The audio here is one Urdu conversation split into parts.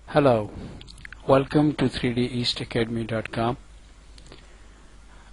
Hello, welcome to 3deastacademy.com.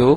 2.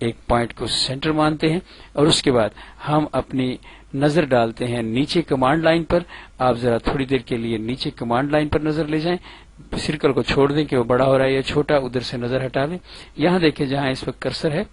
ایک پوائنٹ کو سینٹر مانتے ہیں اور اس کے بعد ہم اپنی نظر ڈالتے ہیں نیچے کمانڈ لائن پر. آپ ذرا تھوڑی دیر کے لیے نیچے کمانڈ لائن پر نظر لے جائیں, سرکل کو چھوڑ دیں کہ وہ بڑا ہو رہا ہے یا چھوٹا, ادھر سے نظر ہٹا دیں. یہاں دیکھیں جہاں اس وقت کرسر ہے,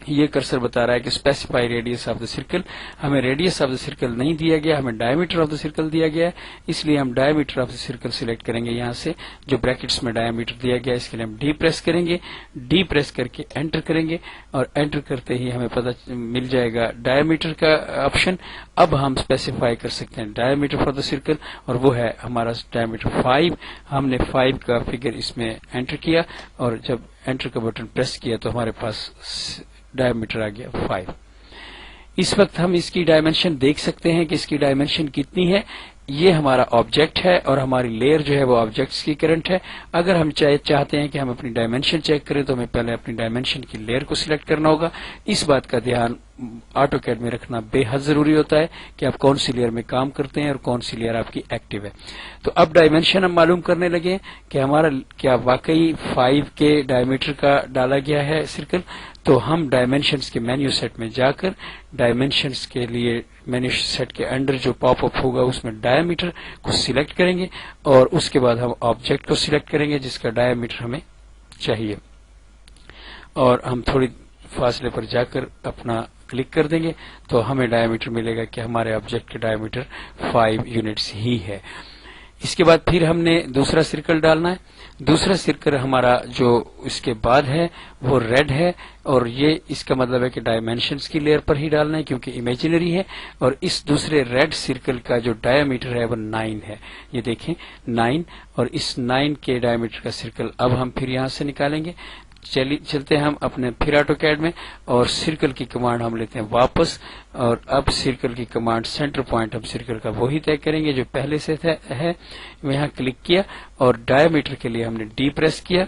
یہ کرسر بتا رہا ہے کہ specify radius of the circle. ہمیں ریڈیس آف دا سرکل نہیں دیا گیا, ہمیں ڈائیمیٹر آف دا سرکل دیا گیا ہے, اس لیے ہم ڈائیمیٹر آف دا سرکل سلیکٹ کریں گے. یہاں سے جو بریکٹس میں ڈائیمیٹر دیا گیا اس کے لیے ہم ڈی پریس کریں گے, ڈی پریس کر کے انٹر کریں گے اور انٹر کرتے ہی ہمیں پتہ مل جائے گا ڈائیمیٹر کا آپشن. اب ہم اسپیسیفائی کر سکتے ہیں ڈائیمیٹر فار دا سرکل اور وہ ہے ہمارا ڈائیمیٹر 5. ہم نے 5 کا فگر اس میں انٹر کیا اور جب انٹر کا بٹن پریس کیا تو ہمارے پاس ڈائیمیٹر آ گیا 5. اس وقت ہم اس کی ڈائمینشن دیکھ سکتے ہیں کہ اس کی ڈائمینشن کتنی ہے. یہ ہمارا آبجیکٹ ہے اور ہماری لیئر جو ہے وہ آبجیکٹس کی کرنٹ ہے. اگر ہم چاہتے ہیں کہ ہم اپنی ڈائمینشن چیک کریں تو ہمیں پہلے اپنی ڈائمینشن کی لیئر کو سلیکٹ کرنا ہوگا. اس بات کا دھیان آٹو کیڈ میں رکھنا بے حد ضروری ہوتا ہے کہ آپ کون سی لیئر میں کام کرتے ہیں اور کون سی لیئر آپ کی ایکٹیو ہے. تو اب ڈائمینشن ہم معلوم کرنے لگے کہ ہمارا کیا واقعی 5 کے ڈائیمیٹر کا ڈالا گیا ہے سرکل. تو ہم ڈائمینشنز کے مینیو سیٹ میں جا کر ڈائمینشنز کے لیے مینیو سیٹ کے انڈر جو پاپ اپ ہوگا اس میں ڈائیمیٹر کو سلیکٹ کریں گے اور اس کے بعد ہم آبجیکٹ کو سلیکٹ کریں گے جس کا ڈائیمیٹر ہمیں چاہیے اور ہم تھوڑی فاصلے پر جا کر اپنا کلک کر دیں گے تو ہمیں ڈائیمیٹر ملے گا کہ ہمارے آبجیکٹ کا ڈائیمیٹر 5 یونٹس ہی ہے. اس کے بعد پھر ہم نے دوسرا سرکل ڈالنا ہے. دوسرا سرکل ہمارا جو اس کے بعد ہے وہ ریڈ ہے اور یہ اس کا مطلب ہے کہ ڈائمینشنز کی لیئر پر ہی ڈالنا ہے کیونکہ امیجنری ہے. اور اس دوسرے ریڈ سرکل کا جو ڈائیمیٹر ہے وہ 9 ہے. یہ دیکھیں 9 اور اس 9 کے ڈائیمیٹر کا سرکل اب ہم پھر یہاں سے نکالیں گے. چلتے ہیں ہم اپنے پھر آٹو کیڈ میں اور سرکل کی کمانڈ ہم لیتے ہیں واپس اور اب سرکل کی کمانڈ سینٹر پوائنٹ ہم سرکل کا وہی طے کریں گے جو پہلے سے ہے. یہاں کلک کیا اور ڈائیمیٹر کے لیے ہم نے ڈی پریس کیا.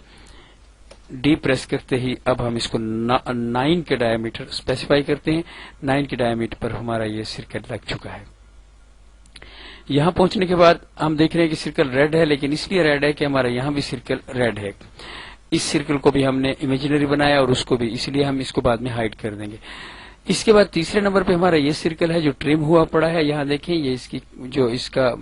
ڈی پریس کرتے ہی اب ہم اس کو 9 کے ڈائیمیٹر اسپیسیفائی کرتے ہیں. 9 کے ڈائیمیٹر پر ہمارا یہ سرکل لگ چکا ہے. یہاں پہنچنے کے بعد ہم دیکھ رہے ہیں کہ سرکل ریڈ ہے لیکن اس لیے ریڈ ہے کہ ہمارا یہاں بھی سرکل ریڈ ہے. اس سرکل کو بھی ہم نے امیجنری بنایا اور اس کو بھی, اس لیے ہم اس کو بعد میں ہائڈ کر دیں گے. اس کے بعد تیسرے نمبر پہ ہمارا یہ سرکل ہے جو ٹرم ہوا پڑا ہے. یہاں دیکھیں یہ اس کی جو اس کا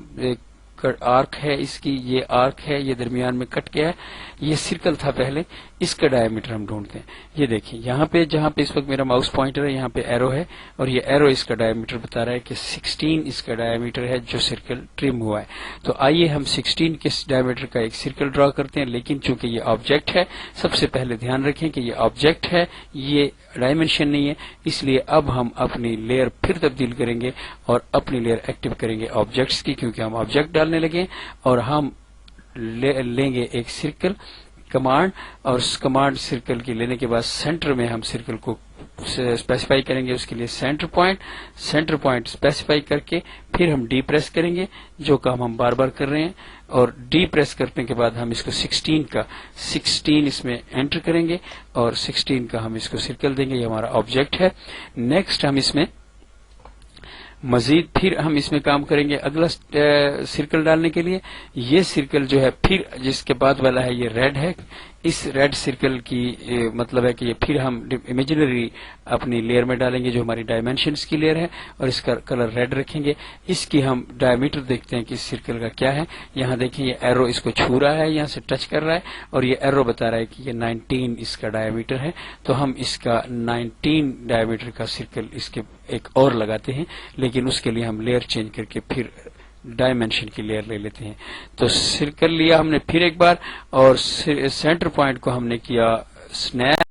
آرک ہے, اس کی یہ آرک ہے, یہ درمیان میں کٹ گیا ہے. یہ سرکل تھا پہلے, اس کا ڈائیمیٹر ہم ڈھونڈتے ہیں. یہ دیکھیں یہاں پہ جہاں پہ اس وقت میرا ماؤس پوائنٹر ہے یہاں پہ ایرو ہے اور یہ ایرو اس کا ڈائیمیٹر بتا رہا ہے کہ 16 اس کا ڈائیمیٹر ہے جو سرکل ٹرم ہوا ہے. تو آئیے ہم 16 کے ڈائیمیٹر کا ایک سرکل ڈرا کرتے ہیں. لیکن چونکہ یہ آبجیکٹ ہے, سب سے پہلے دھیان رکھیں کہ یہ آبجیکٹ ہے, یہ ڈائمینشن نہیں ہے. اس لیے اب ہم اپنی لیئر پھر تبدیل کریں گے اور اپنی لیئر ایکٹیو کریں گے آبجیکٹس کی کیونکہ ہم آبجیکٹ ڈالنے لگے اور ہم لیں گے ایک سرکل کمانڈ اور اس کمانڈ سرکل کی لینے کے بعد سینٹر میں ہم سرکل کو اسپیسیفائی کریں گے. اس کے لیے سینٹر پوائنٹ اسپیسیفائی کر کے پھر ہم ڈی پریس کریں گے جو کام ہم بار بار کر رہے ہیں اور ڈی پریس کرنے کے بعد ہم اس کو 16 اس میں انٹر کریں گے اور 16 کا ہم اس کو سرکل دیں گے. یہ ہمارا آبجیکٹ ہے. نیکسٹ ہم اس میں مزید پھر ہم اس میں کام کریں گے اگلا سرکل ڈالنے کے لیے. یہ سرکل جو ہے پھر جس کے بعد والا ہے یہ ریڈ ہے. اس ریڈ سرکل کی مطلب ہے کہ یہ پھر ہم امیجنری اپنی لیئر میں ڈالیں گے جو ہماری ڈائمینشنز کی لیئر ہے اور اس کا کلر ریڈ رکھیں گے. اس کی ہم ڈائیمیٹر دیکھتے ہیں کہ اس سرکل کا کیا ہے. یہاں دیکھیں یہ ایرو اس کو چھو رہا ہے, یہاں سے ٹچ کر رہا ہے اور یہ ایرو بتا رہا ہے کہ یہ 19 اس کا ڈائیمیٹر ہے. تو ہم اس کا 19 ڈائیمیٹر کا سرکل اس کے ایک اور لگاتے ہیں لیکن اس کے لیے ہم لیئر چینج کر کے پھر ڈائمینشن کی لیئر لے لیتے ہیں. تو سرکل لیا ہم نے پھر ایک بار اور سینٹر پوائنٹ کو ہم نے کیا سنیپ